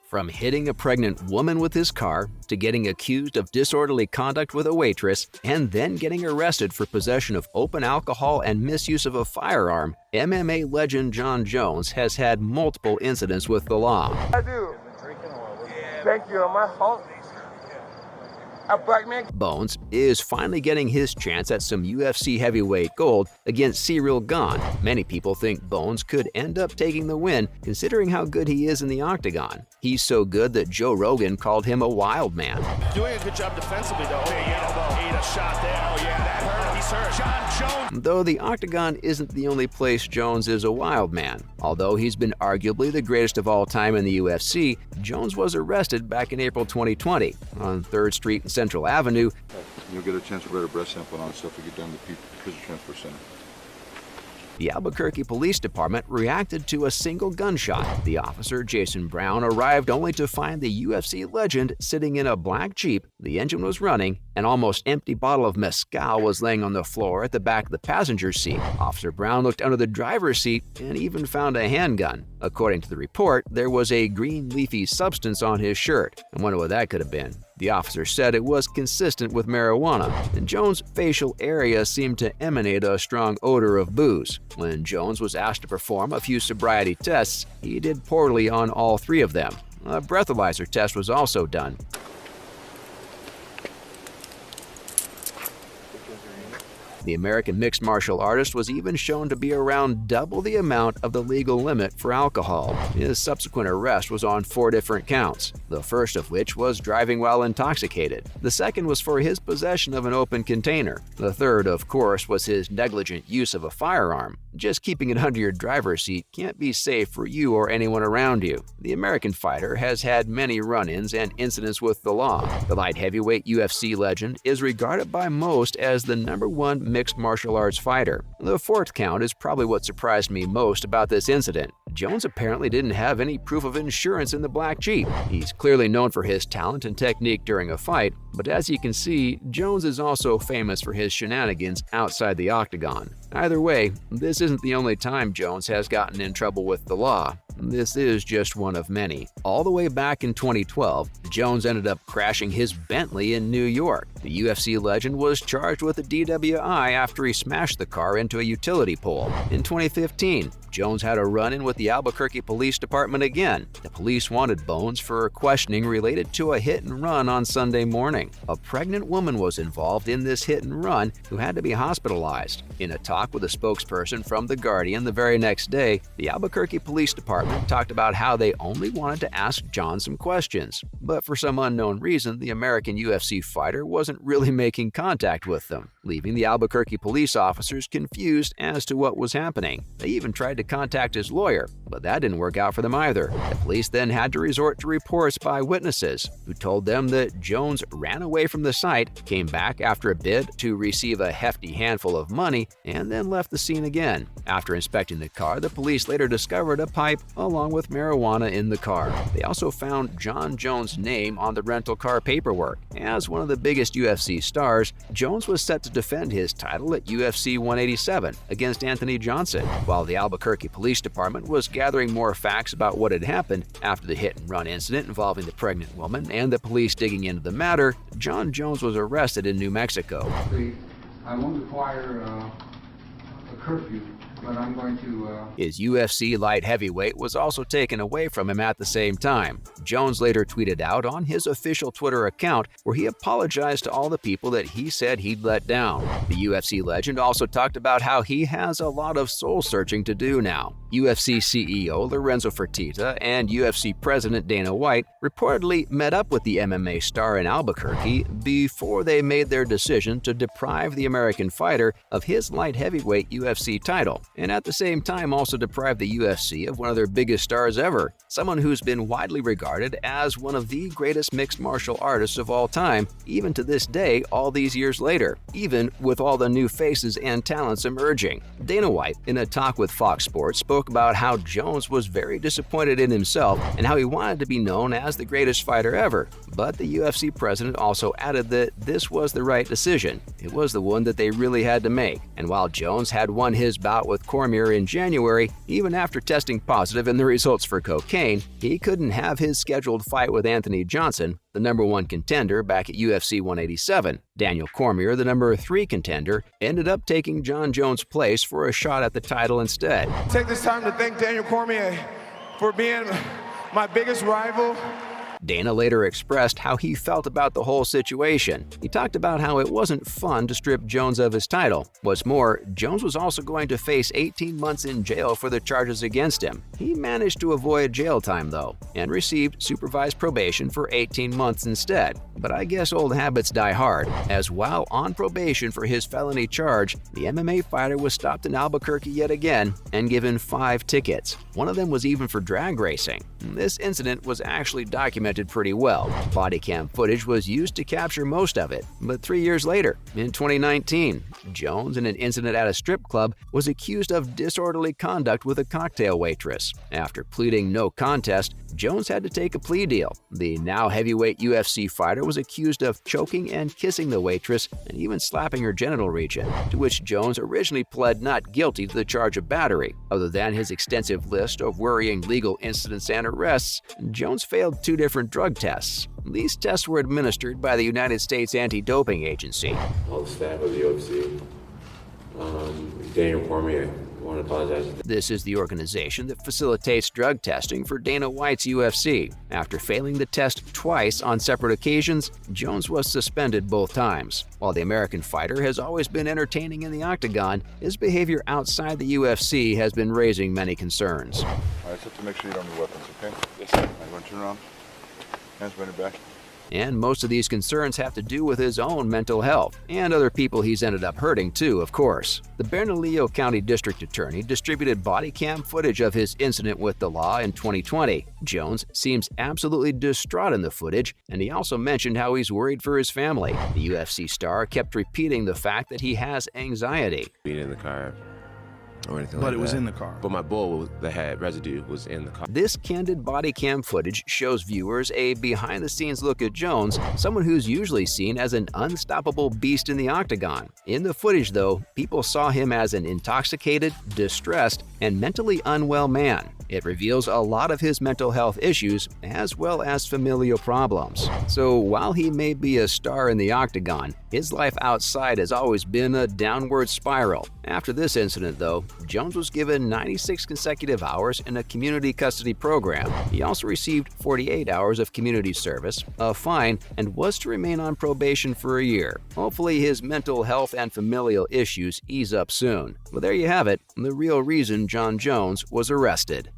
From hitting a pregnant woman with his car, to getting accused of disorderly conduct with a waitress, and then getting arrested for possession of open alcohol and misuse of a firearm, MMA legend Jon Jones has had multiple incidents with the law. I do. Thank you. My fault. A black man. Bones is finally getting his chance at some UFC heavyweight gold against Ciryl Gane. Many people think Bones could end up taking the win, considering how good he is in the octagon. He's so good that Joe Rogan called him a wild man. Doing a good job defensively, though. Ate a shot there. Oh, yeah, that hurt. He's hurt. Jon Jones. Though the octagon isn't the only place Jones is a wild man. Although he's been arguably the greatest of all time in the UFC, Jones was arrested back in April 2020 on 3rd Street and Central Avenue. You'll get a chance to write a breath sample on stuff to get down to the prison transfer center. The Albuquerque Police Department reacted to a single gunshot. The officer, Jason Brown, arrived only to find the UFC legend sitting in a black Jeep. The engine was running. An almost empty bottle of mezcal was laying on the floor at the back of the passenger seat. Officer Brown looked under the driver's seat and even found a handgun. According to the report, there was a green leafy substance on his shirt. I wonder what that could have been. The officer said it was consistent with marijuana, and Jones' facial area seemed to emanate a strong odor of booze. When Jones was asked to perform a few sobriety tests, he did poorly on all 3 of them. A breathalyzer test was also done. The American mixed martial artist was even shown to be around double the amount of the legal limit for alcohol. His subsequent arrest was on 4 different counts, the first of which was driving while intoxicated. The second was for his possession of an open container. The third, of course, was his negligent use of a firearm. Just keeping it under your driver's seat can't be safe for you or anyone around you. The American fighter has had many run-ins and incidents with the law. The light heavyweight UFC legend is regarded by most as the #1 mixed martial arts fighter. The 4th count is probably what surprised me most about this incident. Jones apparently didn't have any proof of insurance in the black Jeep. He's clearly known for his talent and technique during a fight, but as you can see, Jones is also famous for his shenanigans outside the octagon. Either way, this isn't the only time Jones has gotten in trouble with the law. This is just one of many. All the way back in 2012, Jones ended up crashing his Bentley in New York. The UFC legend was charged with a DWI after he smashed the car into a utility pole. In 2015, Jones had a run-in with the Albuquerque Police Department again. The police wanted Bones for questioning related to a hit-and-run on Sunday morning. A pregnant woman was involved in this hit-and-run who had to be hospitalized. In a talk with a spokesperson from The Guardian the very next day, the Albuquerque Police Department talked about how they only wanted to ask John some questions. But for some unknown reason, the American UFC fighter wasn't really making contact with them, leaving the Albuquerque police officers confused as to what was happening. They even tried to contact his lawyer, but that didn't work out for them either. The police then had to resort to reports by witnesses who told them that Jones ran away from the site, came back after a bid to receive a hefty handful of money, and then left the scene again. After inspecting the car, the police later discovered a pipe along with marijuana in the car. They also found Jon Jones' name on the rental car paperwork. As one of the biggest UFC stars, Jones was set to defend his title at UFC 187 against Anthony Johnson, while the Albuquerque Police Department was gathering more facts about what had happened after the hit-and-run incident involving the pregnant woman and the police digging into the matter. Jon Jones was arrested in New Mexico. I won't require a curfew, but I'm going to... His UFC light heavyweight was also taken away from him at the same time. Jones later tweeted out on his official Twitter account where he apologized to all the people that he said he'd let down. The UFC legend also talked about how he has a lot of soul-searching to do now. UFC CEO Lorenzo Fertitta and UFC President Dana White reportedly met up with the MMA star in Albuquerque before they made their decision to deprive the American fighter of his light heavyweight UFC title, and at the same time also deprive the UFC of one of their biggest stars ever, someone who's been widely regarded as one of the greatest mixed martial artists of all time, even to this day all these years later, even with all the new faces and talents emerging. Dana White, in a talk with Fox Sports, spoke spoke about how Jones was very disappointed in himself and how he wanted to be known as the greatest fighter ever. But the UFC president also added that this was the right decision. It was the one that they really had to make. And while Jones had won his bout with Cormier in January, even after testing positive in the results for cocaine, he couldn't have his scheduled fight with Anthony Johnson, the #1 contender back at UFC 187. Daniel Cormier, the #3 contender, ended up taking Jon Jones' place for a shot at the title instead. Take this time to thank Daniel Cormier for being my biggest rival. Dana later expressed how he felt about the whole situation. He talked about how it wasn't fun to strip Jones of his title. What's more, Jones was also going to face 18 months in jail for the charges against him. He managed to avoid jail time, though, and received supervised probation for 18 months instead. But I guess old habits die hard, as while on probation for his felony charge, the MMA fighter was stopped in Albuquerque yet again and given 5 tickets. One of them was even for drag racing. This incident was actually documented pretty well. Body cam footage was used to capture most of it. But 3 years later, in 2019, Jones, in an incident at a strip club, was accused of disorderly conduct with a cocktail waitress. After pleading no contest, Jones had to take a plea deal. The now heavyweight UFC fighter was accused of choking and kissing the waitress and even slapping her genital region, to which Jones originally pled not guilty to the charge of battery. Other than his extensive list of worrying legal incidents and arrests, Jones failed 2 different drug tests. These tests were administered by the United States Anti-Doping Agency. All the staff of the UFC, Daniel Cormier, I want to apologize. This is the organization that facilitates drug testing for Dana White's UFC. After failing the test twice on separate occasions, Jones was suspended both times. While the American fighter has always been entertaining in the octagon, his behavior outside the UFC has been raising many concerns. All right, just have to make sure you don't have weapons, okay? Yes, sir. I want to turn around. Hands behind your back. And most of these concerns have to do with his own mental health, and other people he's ended up hurting too, of course. The Bernalillo County District Attorney distributed body cam footage of his incident with the law in 2020. Jones seems absolutely distraught in the footage, and he also mentioned how he's worried for his family. The UFC star kept repeating the fact that he has anxiety. Being in the car or anything But like it was that. in the car. But my bull that had residue was in the car. This candid body cam footage shows viewers a behind-the-scenes look at Jones, someone who's usually seen as an unstoppable beast in the octagon. In the footage, though, people saw him as an intoxicated, distressed, and mentally unwell man. It reveals a lot of his mental health issues as well as familial problems. So while he may be a star in the octagon, his life outside has always been a downward spiral. After this incident, though, Jones was given 96 consecutive hours in a community custody program. He also received 48 hours of community service, a fine, and was to remain on probation for a year. Hopefully his mental health and familial issues ease up soon. Well, there you have it, the real reason Jon Jones was arrested.